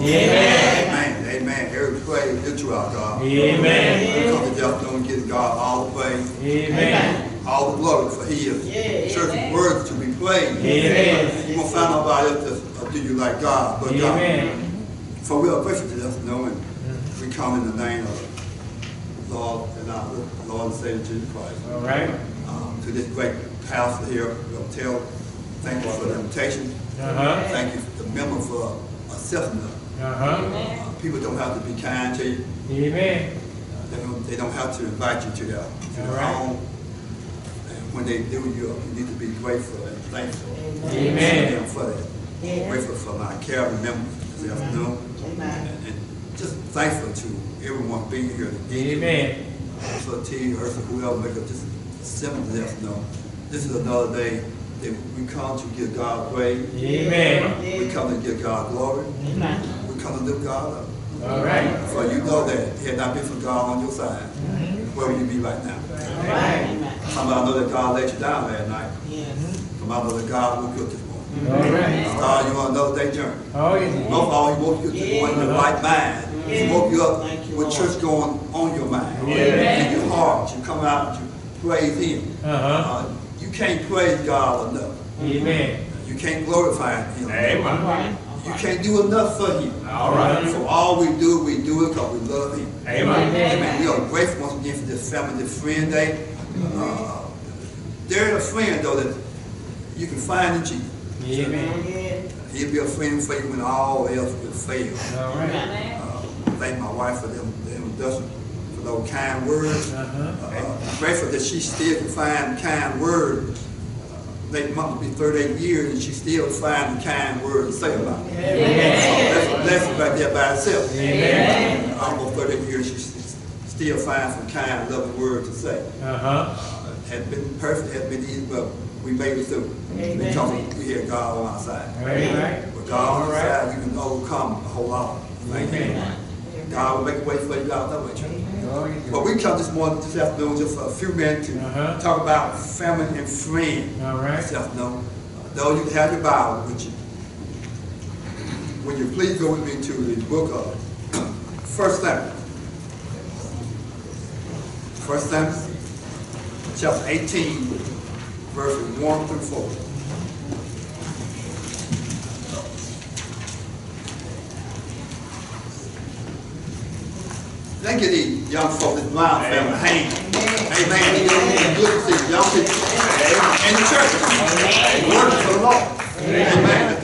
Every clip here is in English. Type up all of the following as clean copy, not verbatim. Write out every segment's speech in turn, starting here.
Amen. Amen. Every praise is to our God. Amen. We come to this afternoon and give God all the praise. Amen. All the glory for His church words to be praised. Amen. You won't find nobody else to do you like God, but God. Amen. So we are grateful to this afternoon, and we come in the name of Lord and our Lord and Savior Jesus Christ. All right. To this great pastor here, we'll tell, thank you for the invitation. Thank you to the member for accepting us. People don't have to be kind to you. Amen. They don't have to invite you to their home. And when they do, you need to be grateful and thankful. Amen. For that. Grateful for my care members this afternoon. And just thankful to everyone being here today. Amen. So T, Ursula, whoever make up this simple this afternoon. This is another day that we come to give God praise. Amen. We come to give God glory. Amen. We come to lift God up. All right. For you know that had not been for God on your side, where would you be right now? Amen. Somebody know that God let you down last night. Yes. Somebody know that God woke you up this morning. All right. Started you on another day journey. Oh, yes. Most of all, He woke you up this morning in your right mind. He woke you up with church going on your mind. In your heart, you come out, you praise Him. You can't praise God enough. Amen. You can't glorify Him. Amen. You can't do enough for Him. All right. So all we do it because we love Him. Amen. Amen. We are grateful once again for this family, this friend day. There is a friend though that you can find in Jesus. Amen. He'll be a friend for you when all else will fail. All right. Thank my wife for them introduction, for those kind words. Grateful that she still can find kind words. Next month will be 38 years and she still finds kind words to say about it. So that's a blessing right there by itself. Amen. Almost 38 years she still finds some kind, loving words to say. Hadn't been perfect, hadn't been easy, but we made it through. Because we had God on our side. Amen. With God on our side, you can overcome a whole lot. Amen. God will make a way for you out that way. But we come this morning, this afternoon, just for a few minutes to talk about family and friends. All right. This afternoon. Though you can have your Bible with you. Will you please go with me to the book of 1 Samuel. 1 Samuel, chapter 18, verses 1 through 4. Thank you, these young folks, this Brown family, hang. Amen. It's good to see young people in the church. Working for the Lord. Amen.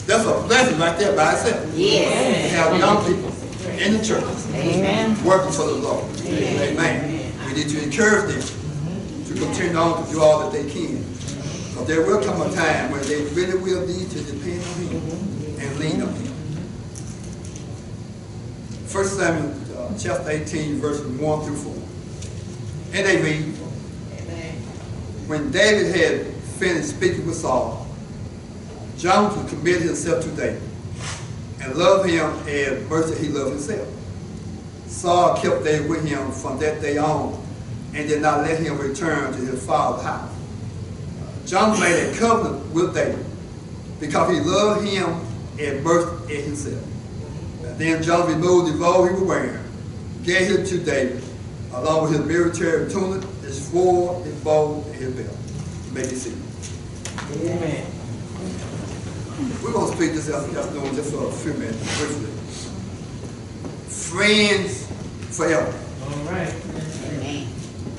That's a blessing right there by itself. Yes. To have young people in the church. Amen. Working for the Lord. Amen. We need to encourage them to continue on to do all that they can. But there will come a time when they really will need to depend on Him and lean on Him. 1 Samuel chapter 18, verses 1 through 4. And they read, when David had finished speaking with Saul, Jonathan committed himself to David and loved him as much as he loved himself. Saul kept David with him from that day on and did not let him return to his father's house. Jonathan made a covenant with David because he loved him as much as himself. Then Jonathan removed the robe he was wearing, gave it to David, along with his military tunic, his sword, his bow, and his belt. Make it see. Amen. We're going to speak this afternoon just for a few minutes, briefly. Friends forever. All right. Amen.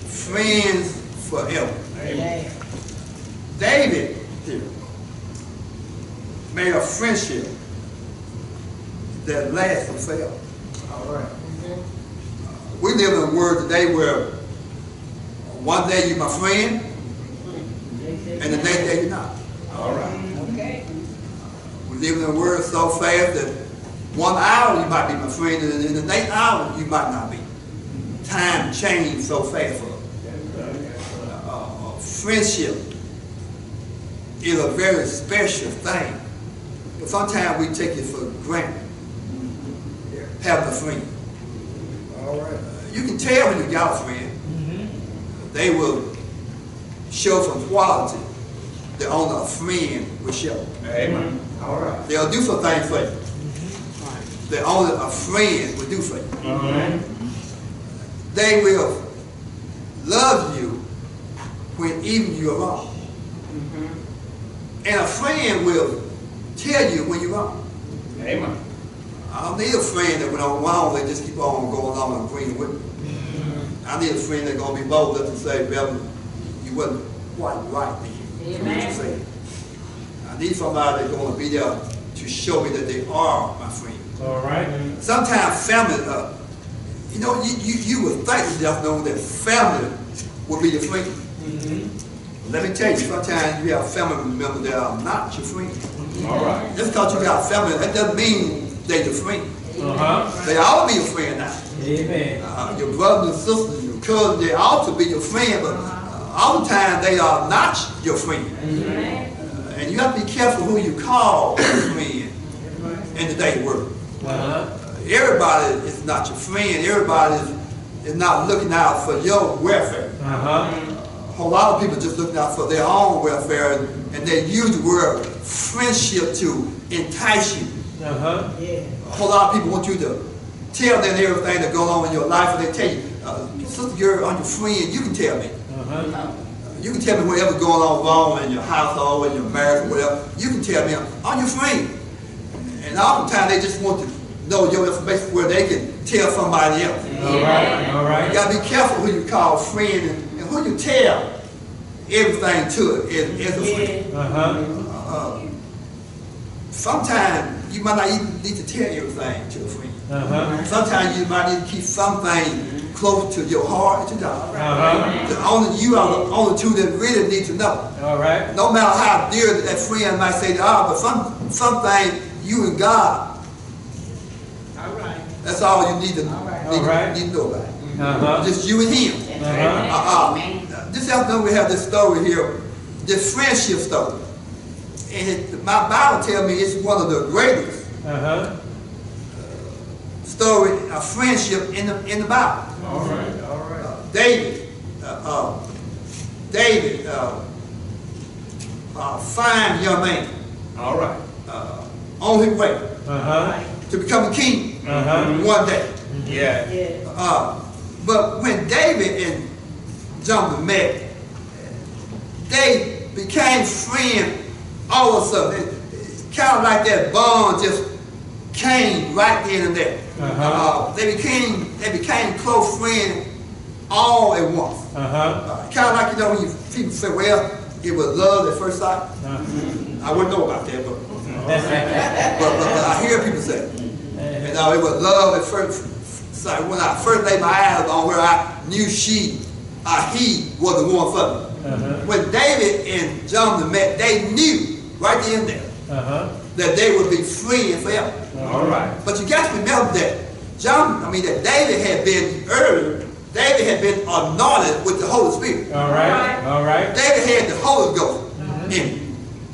Friends forever. Amen. David here made a friendship that lasted forever. All right. We live in a world today where one day you're my friend and the next day you're not. All right. Okay. We live in a world so fast that 1 hour you might be my friend and in the next hour you might not be. Time changed so fast for us. Friendship is a very special thing. But sometimes we take it for granted. Having a friend. All right. You can tell when you got a friend. They will show some quality that only a friend will show. Amen. All right. They'll do some things for you. that only a friend would do for you. All right. They will love you when even you're wrong. And a friend will tell you when you're wrong. Amen. I don't need a friend that when I'm wrong, they just keep on going on and agreeing with me. I need a friend that's going to be bold enough to say, Beverly, you wasn't quite right then. What you said. I need somebody that's going to be there to show me that they are my friend. All right. Sometimes family, you know, you would think you just know that family will be your friend. Let me tell you, sometimes you have family members that are not your friend. All right. Just because you got family, that doesn't mean they're your friend. They ought to be your friend now. Amen. Your brothers and sisters, your cousins, they ought to be your friend, but all the time they are not your friend. And you have to be careful who you call your friend in today's world. Everybody is not your friend. Everybody is not looking out for your welfare. A whole lot of people just looking out for their own welfare, and they use the word friendship to entice you. A whole lot of people want you to tell them everything that's going on in your life, and they tell you, sister girl, I'm your friend, you can tell me. You can tell me whatever's going on wrong in your household, in your marriage, or whatever. You can tell me, I'm your friend. And oftentimes they just want to know your information where they can tell somebody else. All right. All right. You got to be careful who you call friend and who you tell everything to is a friend. Sometimes you might not even need to tell everything to a friend. Sometimes you might need to keep something close to your heart and to God. You are the only two that really need to know. All right. No matter how dear that friend might say, but something you and God. That's all you need to know about it. Just you and him. This afternoon we have this story here, this friendship story. And my Bible tells me it's one of the greatest story of friendship in the Bible. All right. All right. David, fine young man. All right. On his way to become a king one day. Yeah. But when David and Jonathan met, they became friends all of a sudden. It's kind of like that bond just came right then and there. They became close friends all at once. Kind of like, you know, when people say, well, it was love at first sight. I wouldn't know about that, but I hear people say it. And it was love at first sight. When I first laid my eyes on her, I knew he was the one for me. When David and Jonathan met, they knew right then and there that they would be friends forever. All right. But you got to remember that that David had been anointed with the Holy Spirit. All right. All right. David had the Holy Ghost in him.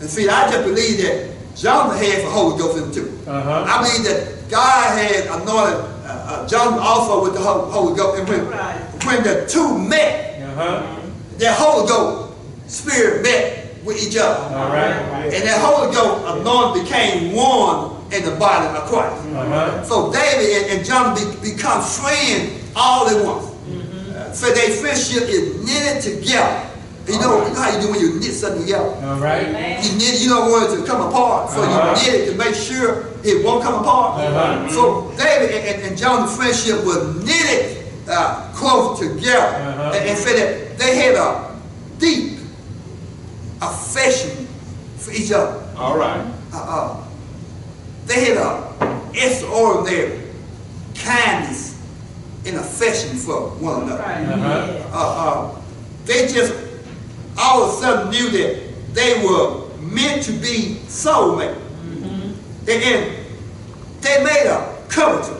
And see, I just believe that Jonathan had the Holy Ghost in him too. I believe that God had anointed Jonathan also with the Holy Ghost. And when the two met, their Holy Ghost Spirit met with each other. All right. And that Holy Ghost anointed became one in the body of Christ. So David and Jonathan become friends all at once. So their friendship is knitted together. You know how you do when you knit something together? All right. You don't want it to come apart, so you knit it to make sure it won't come apart. So David and Jonathan's friendship was knitted close together. And said that they had a deep affection for each other. All right. They had an extraordinary kindness and affection for one another. They just all of a sudden knew that they were meant to be soulmates. And they made a covenant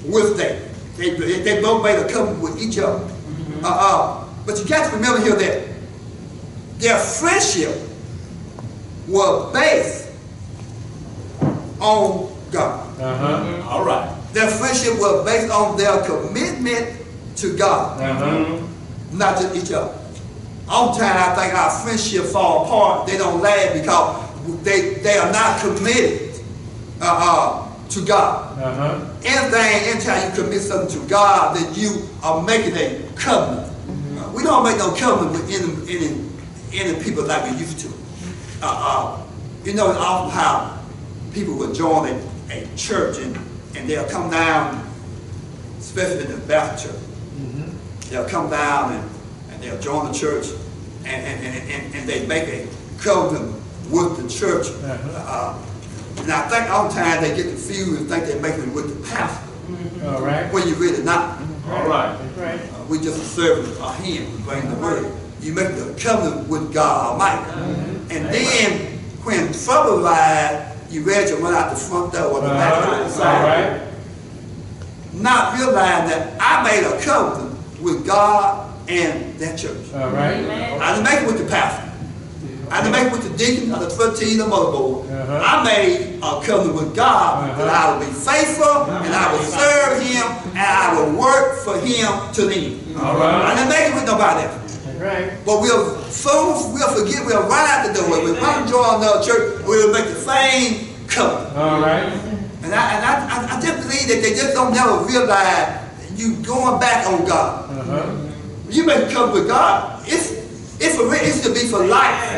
with them. They both made a covenant with each other. But you got to remember here that their friendship was based on God. All right. Their friendship was based on their commitment to God, not to each other. Oftentimes I think our friendship fall apart. They don't last because they are not committed to God. Anytime you commit something to God, then you are making a covenant. We don't make no covenant with any people like we used to. You know, often how people will join a church and they'll come down, especially in the Baptist church. They'll come down and they'll join the church and they make a covenant with the church. And I think oftentimes they get confused and think they're making it with the pastor. All right. When you're really not. All right. We just serve him, we bring the word. You make the covenant with God Almighty. And then when trouble lies, you ready to run out the front door or the back door. All right. Not realizing that I made a covenant with God and that church. All right. I didn't make it with the pastor. I didn't make it with the deacon or the trustee or the motherboard. I made a covenant with God that I would be faithful and I would serve him and I would work for him to the end. I didn't make it with nobody else. But we'll forget, we'll run out the door. We'll run to join another church, we'll make the same covenant. All right. And I just believe that they just don't never realize you going back on God. You make a covenant with God, it's to be for life.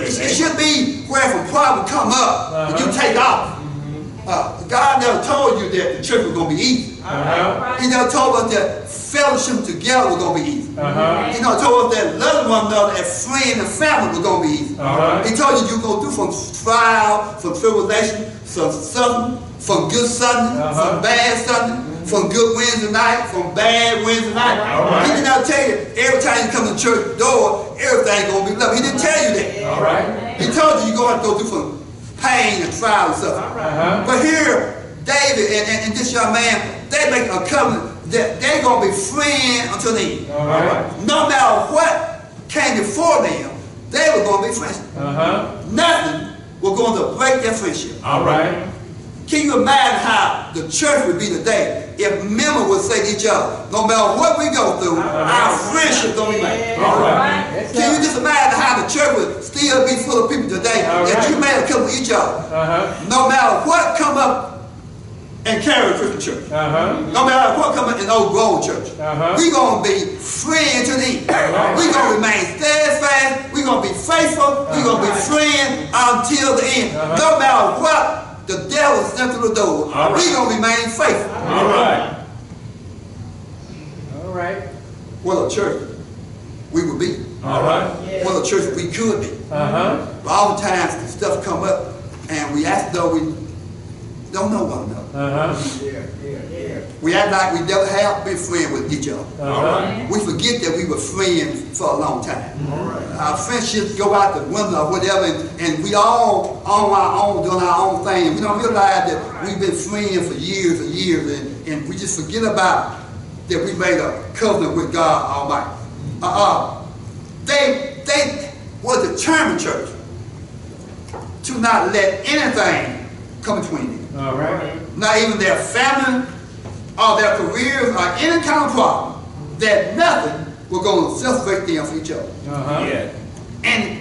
It should be where if a problem come up, you take off. God never told you that the church was going to be easy. He never told us that fellowship together was going to be easy. He never told us that loving one another as friends and family was going to be easy. He told you you're going to do from trial, from tribulation, from suffering, from good Sunday, from bad Sunday, from good Wednesday night, from bad Wednesday night. He did not tell you every time you come to the church door, everything's going to be lovely. He didn't tell you that. He told you you're going to go through some pain and trial and stuff. But here, David and this young man, they make a covenant that they're going to be friends until the end. No matter what came before them, they were going to be friends. Nothing was going to break their friendship. Can you imagine how the church would be today if members would say to each other, no matter what we go through, our friendship don't be made. Can you just imagine how the church would still be full of people today that you made a couple with each other? No matter what come up and carry a Christian church. No matter what come up in old grown church. We're going to be friends to the end. We're going to remain steadfast. We're going to be faithful. We're going to be friends until the end. No matter what the devil sent through the door, we're going to remain faithful. What a church we would be. What a church we could be. But oftentimes the stuff come up and we act though we don't know one another. We act like we never have been friends with each other. We forget that we were friends for a long time. Our friendships go out the window or whatever, and we all on our own doing our own thing. We don't realize that we've been friends for years and years, and we just forget about that we made a covenant with God Almighty. They were determined, church, to not let anything come between them. Not even their family or their careers or any kind of problem, that nothing was going to separate them from each other. And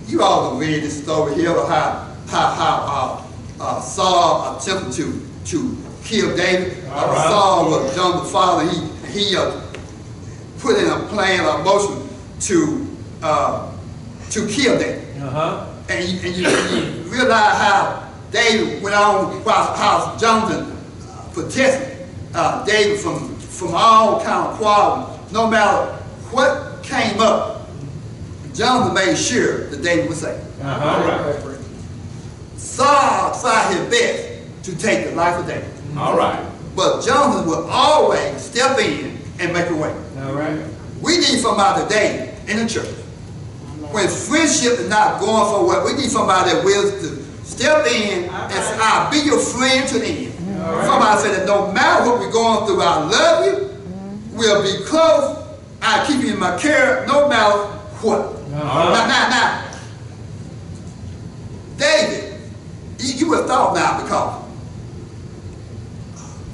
you all have read this story here of how Saul attempted to kill David. Saul was John the father. He put in a plan, a motion to kill David. And you realize how David went on, how Jonathan protected David from all kind of problems. No matter what came up, Jonathan made sure that David was safe. Saul tried his best to take the life of David. But Jonathan would always step in and make a way. We need somebody today in the church. When friendship is not going for what, we need somebody that wills to step in and say, I'll be your friend to the end. Somebody said that no matter what we're going through, I love you, we'll be close, I'll keep you in my care no matter what. Now, David, you would have thought now, because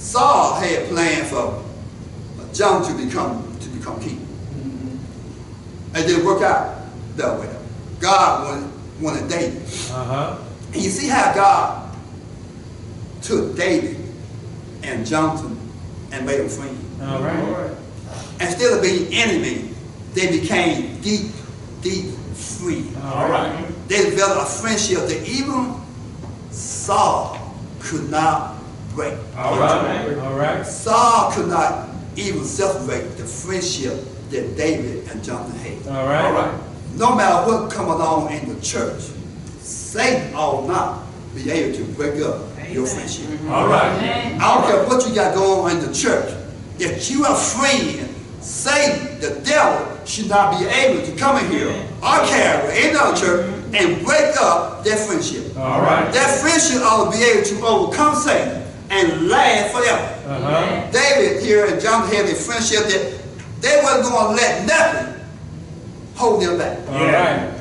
Saul had planned for John to become king. It didn't work out that way. God wanted David. And you see how God took David and Jonathan and made them friends. All right. Instead of being enemies, they became deep, deep friends. All right. They developed a friendship that even Saul could not break. All right. All right. Saul could not even separate the friendship that David and Jonathan had. All right. All right. No matter what come along in the church, Satan ought not be able to break up your friendship. All right. I don't care what you got going on in the church. If you are a friend, Satan, the devil, should not be able to come in here or carry in our church and break up that friendship. All right. That friendship ought to be able to overcome Satan and last forever. David here and Jonathan had a friendship that they wasn't going to let nothing hold them back. All right.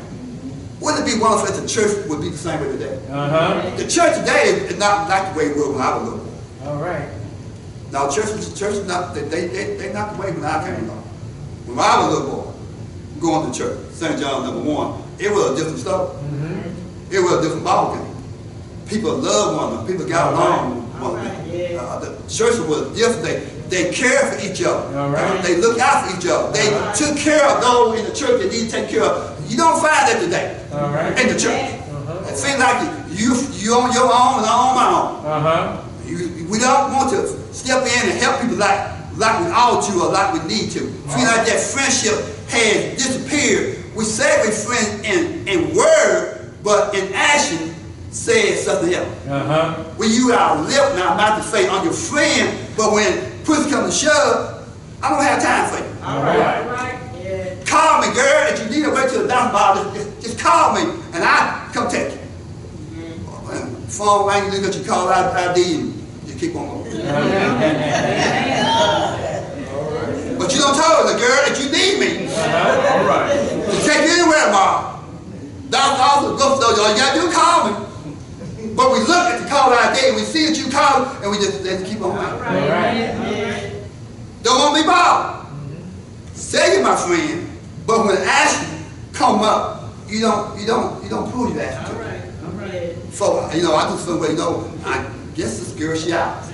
Wouldn't it be wonderful if the church would be the same way today? The church today is not like the way it was when I was little. All right. Now, church is not, they not the way when I came along. When I was a little boy, going to church, St. John #1, it was a different story. It was a different ball game. People loved one another. People got along with one another. The church was different. They cared for each other. They looked out for each other. They took care of those in the church that needed to take care of. You don't find that today in the church. It seems like you on your own and I'm on my own. We don't want to step in and help people like we ought to or like we need to. Feel like that friendship has disappeared. We say we're friends in word, but in action says something else. When you are lip and our mouth to say I'm your friend, but when push comes to shove, I don't have time for you. All right. Call me, girl. If you need to wait till the doctor bar, just call me and I come take you. Phone ring, you look at your call ID and you keep on going. But you don't tell the girl that you need me. All right. To take you anywhere, Mom. Doctor also goes to all you gotta do is call me. But we look at the call ID and we see that you call and we just keep on going. Don't want to be bothered. Say you're my friend, but when action come up, you don't prove your action. So I just feel I guess this girl she out.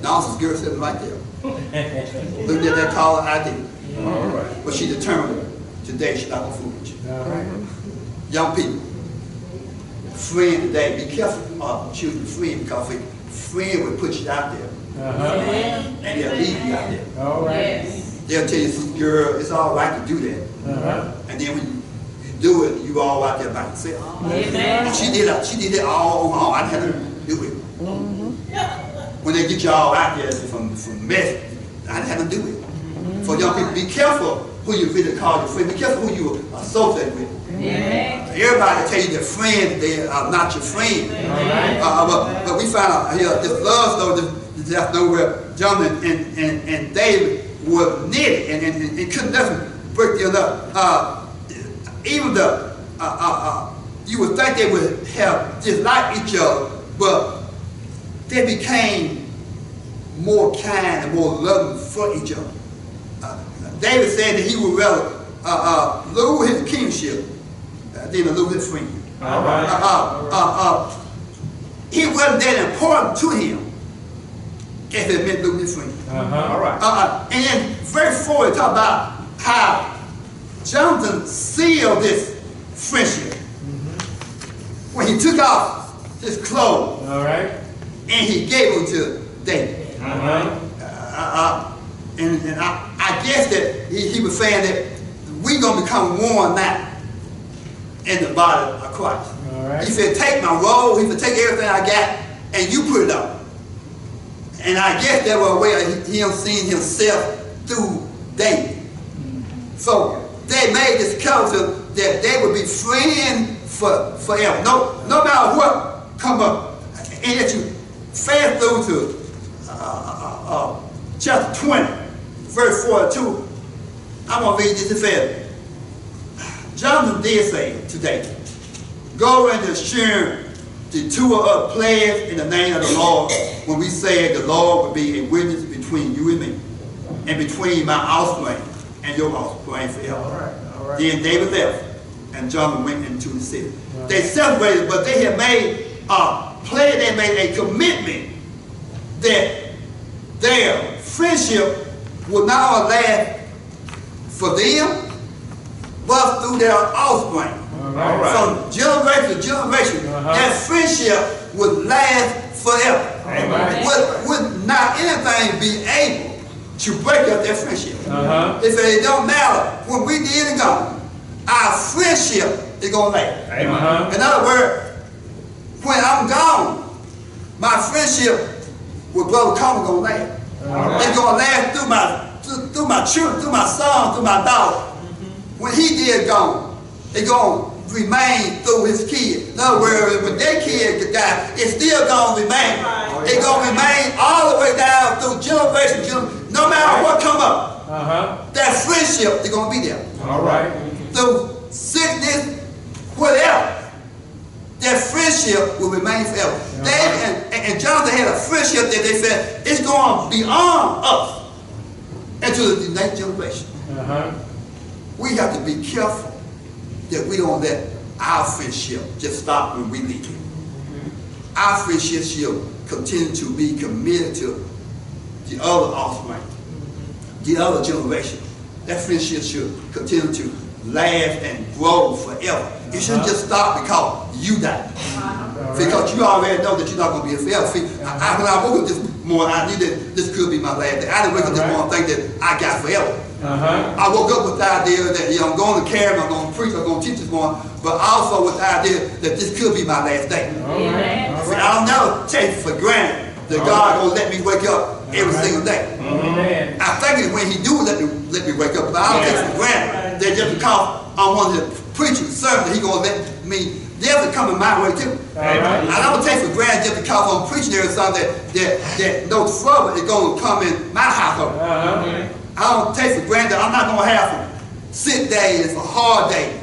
Now this girl sitting right there. Looking at that caller ID. But she determined today she's not gonna fool with you. Young people, friend today, be careful of choosing a friend because a friend will put you out there. And they'll leave you out there. They'll tell you, girl, it's all right to do that. And then when you do it, you all out there by yourself. She did it all on her own. I didn't have to do it. When they get you all out there from mess, I didn't have to do it. For young people, be careful who you really call your friend. Be careful who you associate with. Everybody tell you their friends, they are not your friend. But we found out here this love story, just nowhere Jonathan and David were knitted and couldn't never break the other. Even you would think they would have just like each other, but they became more kind and more loving for each other. David said that he would rather lose his kingship than to lose his friend. It wasn't that important to him if it meant losing his friend. And then verse 4 talk about how Jonathan sealed this friendship when he took off his clothes and he gave them to David. And I guess that he was saying that we're going to become one now in the body of Christ. He said, take my robe, he said, take everything I got, and you put it on. And I guess that was a way of him seeing himself through David. So they made this covenant that they would be friends forever. No matter what come up. And if you fast through to chapter 20, verse 42, I'm going to read this. It says, Jonathan did say today, go and assure the two of us pledge in the name of the Lord when we say the Lord will be a witness between you and me and between my offspring and your offspring forever. Then David left and Jonathan went into the city. They celebrated, but they had made pledge, they made a commitment that their friendship would not only last for them, but through their offspring. All right. From generation to generation, that friendship would last forever. Amen. Would not anything be able to break up that friendship. If it don't matter when we dead and gone, our friendship is going to last. Amen. In other words, when I'm gone, my friendship with Brother Coleman going to last. It's going to last through my children, through my son, through my daughter. When he dead gone, it's going to remain through his kids. In other words, when their kids die, it's still going to remain. It's going to remain all the way down through generation to generation. No matter what come up, that friendship is going to be there. All right. Through sickness, whatever, that friendship will remain forever. David and Jonathan had a friendship that they said it's going beyond us into the next generation. We have to be careful that we don't let our friendship just stop when we leave. Our friendship should continue to be committed to the other offspring, the other generation. That friendship should continue to last and grow forever. It shouldn't just stop because you died. Because you already know that you're not going to be a forever. See, when I woke up this morning, I knew that this could be my last day. I didn't wake up this morning thinking that I got forever. I woke up with the idea that I'm going to carry, I'm going to preach, I'm going to teach this morning, but also with the idea that this could be my last day. See, I'll never take for granted that God going to let me wake up every single day. I think that when He do let me wake up, but I don't take for granted that just because I'm one of the preachers, sermons, that He going to let me. They'll come in my way too. I don't take for granted just because I'm preaching there something that no trouble is going to come in my household. I don't take for granted that I'm not going to have some sick days or hard days.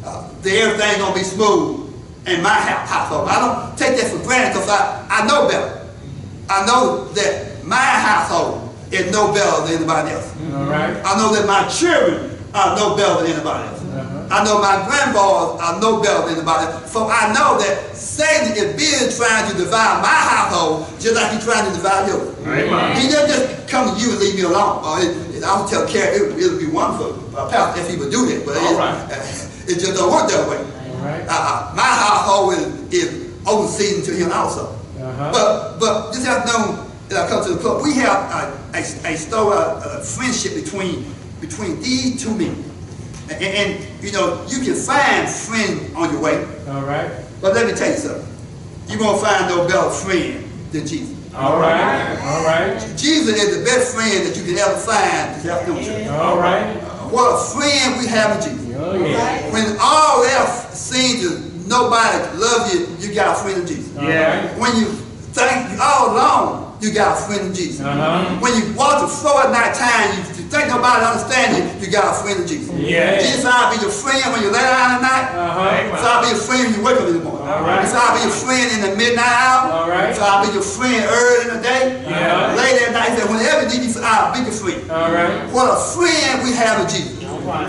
That everything's going to be smooth in my household. I don't take that for granted because I know better. I know that my household is no better than anybody else. I know that my children are no better than anybody else. I know my grandboys are no better than anybody else. So I know that Satan is busy trying to divide my household just like he's trying to divide yours. He doesn't just come to you and leave me alone. I'll tell Carrie it would be wonderful if he would do that, but it just don't work that way. My household is overseen to him also. But this afternoon, as I come to the club, we have a story, a friendship between these two men. And you know, you can find friends on your way. But let me tell you something. You're going to find no better friend than Jesus. Jesus is the best friend that you can ever find this afternoon. What a friend we have in Jesus. When all else seems to nobody love you, you got a friend in Jesus. When you think you're all alone, you got a friend in Jesus. When you walk the floor at night time, you think nobody understands you, you got a friend in Jesus. Jesus will be your friend when you lay down at night. So I'll be your friend when you wake up in the morning. So I'll be your friend in the midnight hour. So I'll be your friend early in the day. Late at night, whenever you need, I'll be your friend. What a friend we have in Jesus.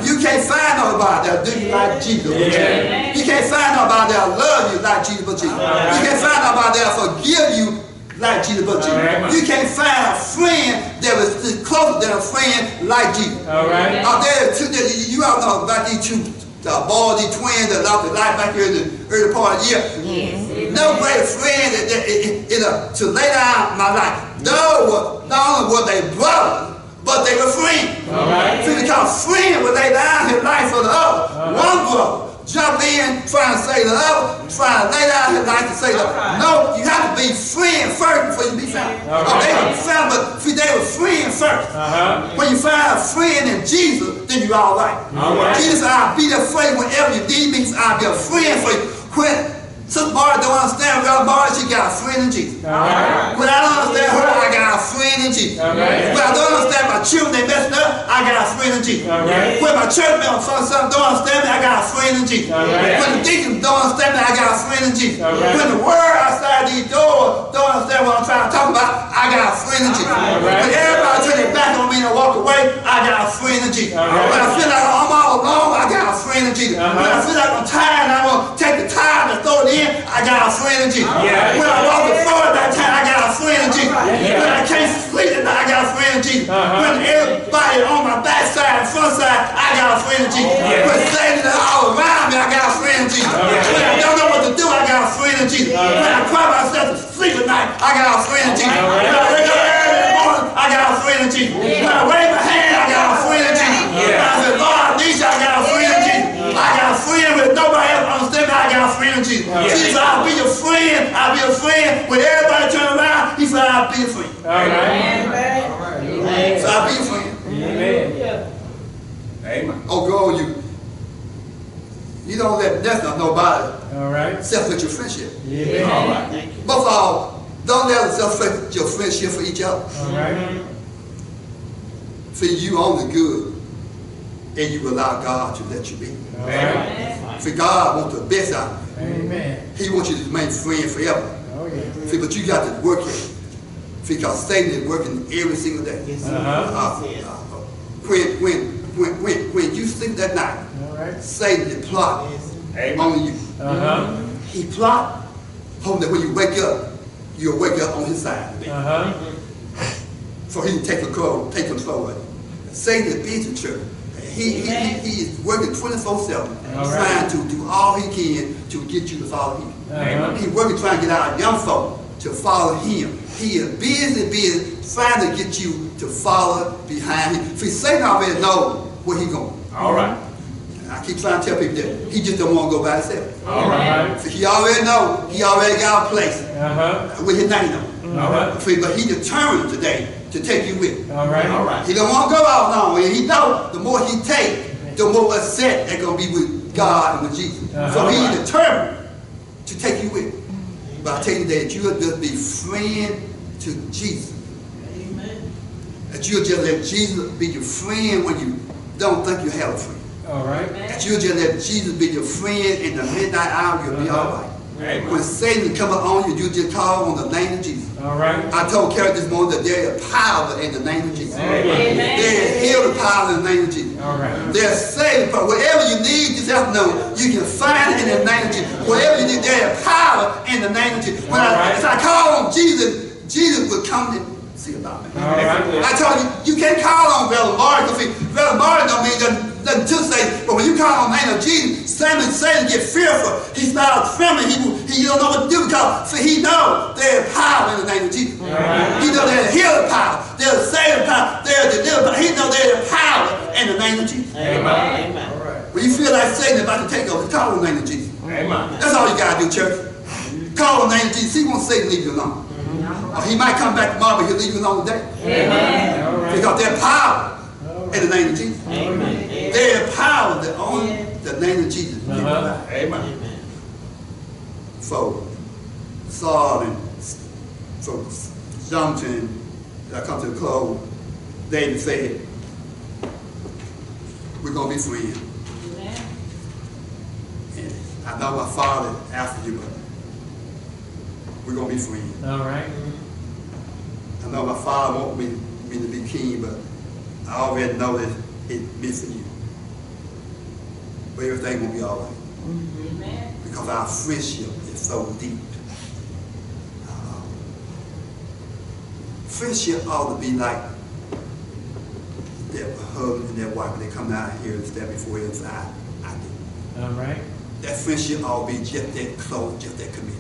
You can't find nobody that'll do you like Jesus. You can't find nobody that'll love you like Jesus but Jesus. You can't find nobody that'll forgive you like Jesus but Jesus. You can't find a friend that was closer than a friend like Jesus. You all know about these two boys, these twins that lost their life back here in the early part of the year. No greater friend to lay down my life. Not only were they brothers, but they were friends. See, because friend would lay down his life for the other. One brother jump in, trying to save the other, trying to lay down his life to save the other. No, you have to be friend first before you be found. They were found, but see, they were friends first. When you find a friend in Jesus, then you're all right. Jesus said, I'll be there for you whenever you need me. I'll be a friend for you. When Sister Martha don't understand Brother Martha, she got a friend in Jesus. When I don't understand her, I got a friend in Jesus. When I don't understand my children, they messing up, I got a friend in Jesus. When my church members don't understand me, I got a friend in Jesus. When the deacons don't understand me, I got a friend in Jesus. When the world outside these doors don't understand what I'm trying to talk about, I got a friend in Jesus. When everybody turn their back on me and walk away, I got a friend in Jesus. When I feel like I'm all alone, I got a friend in Jesus. When I feel like I'm tired and I want to take the time and throw it in, I got a friend in Jesus. Yeah. When I walk the floor at that time, I got a friend in Jesus. When I can't sleep at night, I got a friend in Jesus. When everybody on my backside and front side, I got a friend in Jesus. When Satan is all around me, I got a friend in Jesus. When I don't know what to do, I got a friend in Jesus. When I cry myself to sleep at night, I got a friend in Jesus. When I wake up early in the morning, I got a friend in Jesus. When I wave my hand, I got a friend in Jesus. When I said, Lord, I need you, I got a friend in Jesus. I got a friend with nobody else understand me, I got a friend in Jesus. Jesus, I'll be your friend. I'll be a friend. When everybody turn around, he said, I'll be a friend. All right. So I'll be a friend. Amen. Amen. Oh, girl, you don't let nothing or nobody All right. separate your friendship. Yeah. All right. Most of all, don't let them separate your friendship for each other. All right. For you only good, and you allow God to let you be. All right. For God wants the best out of you. Amen. He wants you to remain friend forever. Oh, yeah. See, but you got to work it. Because Satan is working every single day. When you sleep that night, All right. Satan is plotting on you. He plot, hoping that when you wake up, you'll wake up on his side. So he can take control of it. Satan is busy, church. He is working 24/7, trying to do all he can to get you to follow him. He's working trying to get our young folk to follow him. He is busy trying to get you to follow behind him. See, Satan already knows where he's going. All right. I keep trying to tell people that he just don't want to go by himself. All right. See, he already knows. He already got a place with his name on. All right. See, but he determined today to take you with him. All right. All right. He don't want to go out long. And he knows the more he takes, the more upset they're going to be with God and with Jesus. So he's determined to take you with him. But I tell you that you'll just be friend to Jesus. Amen. That you'll just let Jesus be your friend when you don't think you have a friend. All right. That you'll just let Jesus be your friend in the midnight hour, you'll be all right. Amen. When Satan comes on you, you just call on the name of Jesus. All right. I told Carrie this morning that there is power in the name of Jesus. Amen. There is healing power in the name of Jesus. All right. There's saving power. Whatever you need this afternoon, you can find it in the name of Jesus. Whatever you need, there is power in the name of Jesus. When I call on Jesus, Jesus will come and see about me. All right. I told you, you can't call on Brother Martin. Because Brother Martin don't mean nothing to say. But when you call on the name of Jesus, Satan get fearful. He starts trembling. He don't know what to do because he knows there's power in the name of Jesus. Right. He knows there's healing power. There's saving power. There's deliverance power. He knows there's power in the name of Jesus. Amen. Amen. All right. When you feel like Satan is about to take over, call on the name of Jesus. Amen. That's all you got to do, church. Call on the name of Jesus. He won't Satan leave you alone. Or he might come back tomorrow, but he'll leave you alone today. Amen. All right. Because there's power in the name of Jesus. Amen. There's power that only the name of Jesus can provide. Amen. So, Saul and so Jonathan, I come to the close, David said, we're going to be friends. And I know my father after you, but we're going to be friends. All right. I know my father wants me to be king, but I already know that it's missing you. But everything will be all right. Amen. Because our friendship is so deep. Friendship ought to be like that husband and that wife when they come down here and stand before him and say, I do. All right. That friendship ought to be just that close, just that committed.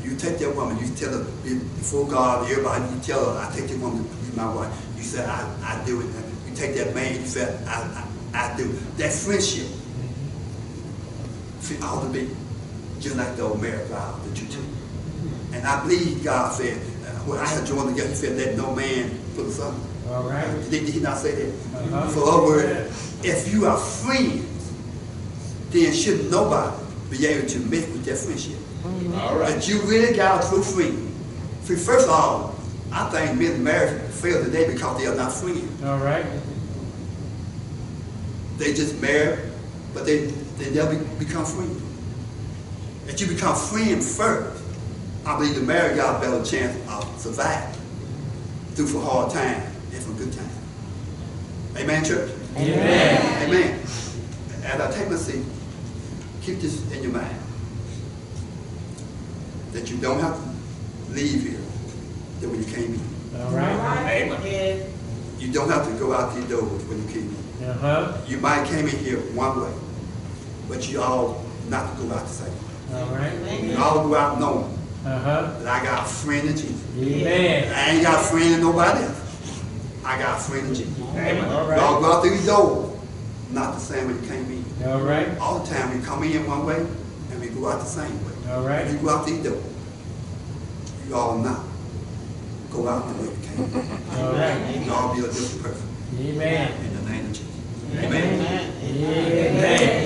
You take that woman, you tell her before God, everybody, you tell her, I take that woman to be my wife. You say, I do it. You take that man, you say, I do. That friendship ought to be just like the old marriage vow that you took. And I believe God said, when I had joined together, he said, let no man put us under. All right. Did he not say that? So, in other words, if you are friends, then should nobody be able to mess with that friendship. All right. But you really got a true friend. See, first of all, I think many marriages fail today because they are not friends. All right. They just marry, but they never become friends. If you become friends first, I believe the marriage got a better chance of surviving through for hard times and for good times. Amen, church? Amen. Amen. As I take my seat, keep this in your mind. that you don't have to leave here than when you came in. All right. Amen. You don't have to go out these doors when you came in. Uh-huh. You might came in here one way, but you all not to go out the same. All right. You all go out knowing Uh-huh. that I got a friend in Jesus. Amen. I ain't got a friend in nobody else. I got a friend in Jesus. Amen. All Y'all right. go out through these doors, not the same way you came in. All right. All the time we come in one way and we go out the same way. All right. You go out these doors. You all not go out the way you came in. All right. You all be a different person. Amen. In the name of Jesus. Amen. Amen.